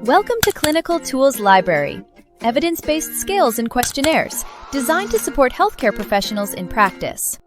Welcome to Clinical Tools Library, evidence-based scales and questionnaires designed to support healthcare professionals in practice.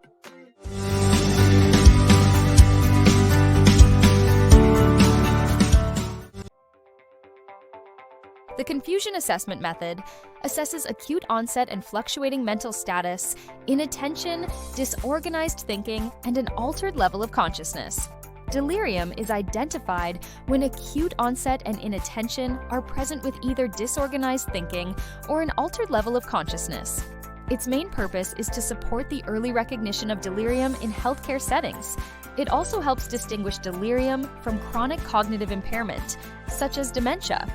The confusion assessment method assesses acute onset and fluctuating mental status, inattention, disorganized thinking, and an altered level of consciousness. Delirium is identified when acute onset and inattention are present with either disorganized thinking or an altered level of consciousness. Its main purpose is to support the early recognition of delirium in healthcare settings. It also helps distinguish delirium from chronic cognitive impairment, such as dementia.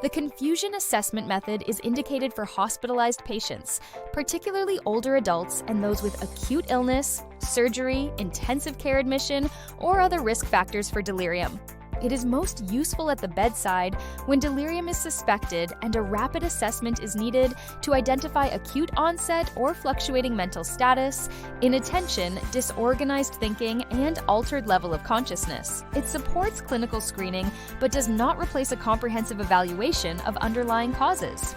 The confusion assessment method is indicated for hospitalized patients, particularly older adults and those with acute illness, surgery, intensive care admission, or other risk factors for delirium. It is most useful at the bedside when delirium is suspected and a rapid assessment is needed to identify acute onset or fluctuating mental status, inattention, disorganized thinking, and altered level of consciousness. It supports clinical screening but does not replace a comprehensive evaluation of underlying causes.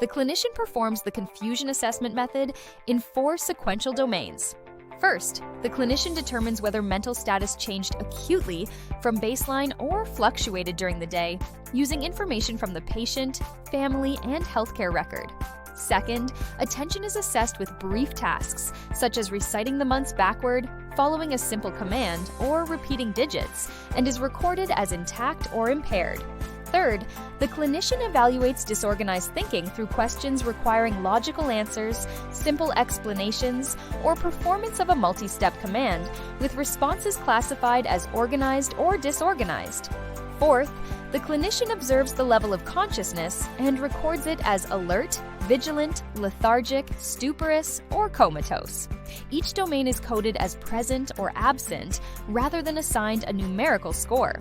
The clinician performs the confusion assessment method in 4 sequential domains. First, the clinician determines whether mental status changed acutely from baseline or fluctuated during the day, using information from the patient, family, and healthcare record. Second, attention is assessed with brief tasks, such as reciting the months backward, following a simple command, or repeating digits, and is recorded as intact or impaired. Third, the clinician evaluates disorganized thinking through questions requiring logical answers, simple explanations, or performance of a multi-step command, with responses classified as organized or disorganized. Fourth, the clinician observes the level of consciousness and records it as alert, vigilant, lethargic, stuporous, or comatose. Each domain is coded as present or absent rather than assigned a numerical score.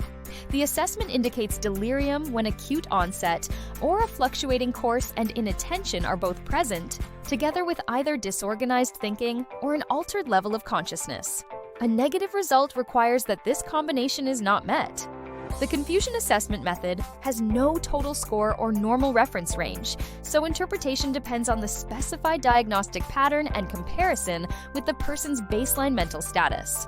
The assessment indicates delirium when acute onset or a fluctuating course and inattention are both present, together with either disorganized thinking or an altered level of consciousness. A negative result requires that this combination is not met. The confusion assessment method has no total score or normal reference range, so interpretation depends on the specified diagnostic pattern and comparison with the person's baseline mental status.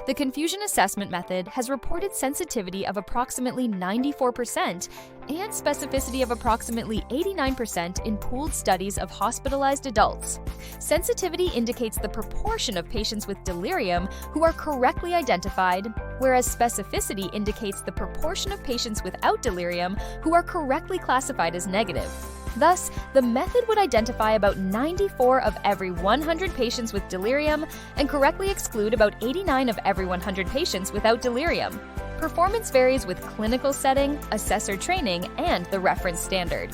The confusion assessment method has reported sensitivity of approximately 94% and specificity of approximately 89% in pooled studies of hospitalized adults. Sensitivity indicates the proportion of patients with delirium who are correctly identified, whereas specificity indicates the proportion of patients without delirium who are correctly classified as negative. Thus, the method would identify about 94 of every 100 patients with delirium and correctly exclude about 89 of every 100 patients without delirium. Performance varies with clinical setting, assessor training, and the reference standard.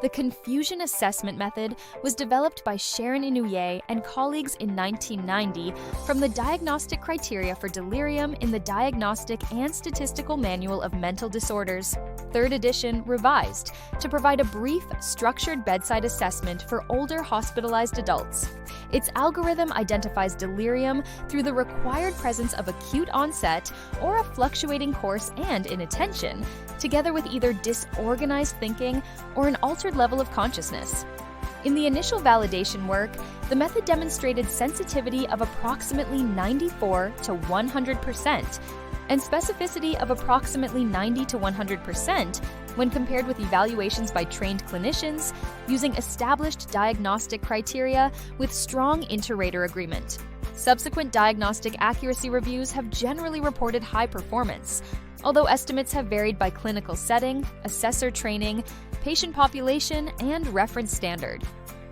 The confusion assessment method was developed by Sharon Inouye and colleagues in 1990 from the Diagnostic Criteria for Delirium in the Diagnostic and Statistical Manual of Mental Disorders, 3rd edition revised, to provide a brief, structured bedside assessment for older hospitalized adults. Its algorithm identifies delirium through the required presence of acute onset or a fluctuating course and inattention, together with either disorganized thinking or an altered level of consciousness. In the initial validation work, the method demonstrated sensitivity of approximately 94 to 100% and specificity of approximately 90 to 100% when compared with evaluations by trained clinicians using established diagnostic criteria with strong inter-rater agreement. Subsequent diagnostic accuracy reviews have generally reported high performance, although estimates have varied by clinical setting, assessor training, patient population, and reference standard.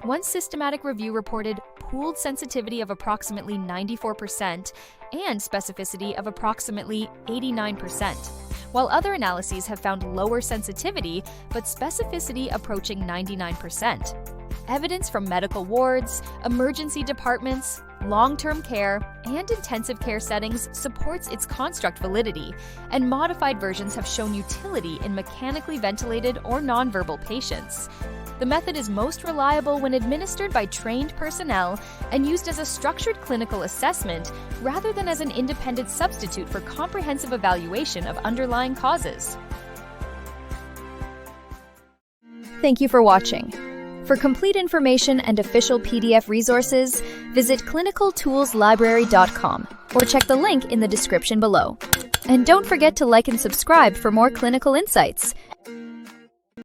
One systematic review reported pooled sensitivity of approximately 94% and specificity of approximately 89%, while other analyses have found lower sensitivity but specificity approaching 99%. Evidence from medical wards, emergency departments, long-term care, and intensive care settings supports its construct validity, and modified versions have shown utility in mechanically ventilated or nonverbal patients. The method is most reliable when administered by trained personnel and used as a structured clinical assessment rather than as an independent substitute for comprehensive evaluation of underlying causes. Thank you for watching. For complete information and official PDF resources, visit clinicaltoolslibrary.com or check the link in the description below. And don't forget to like and subscribe for more clinical insights.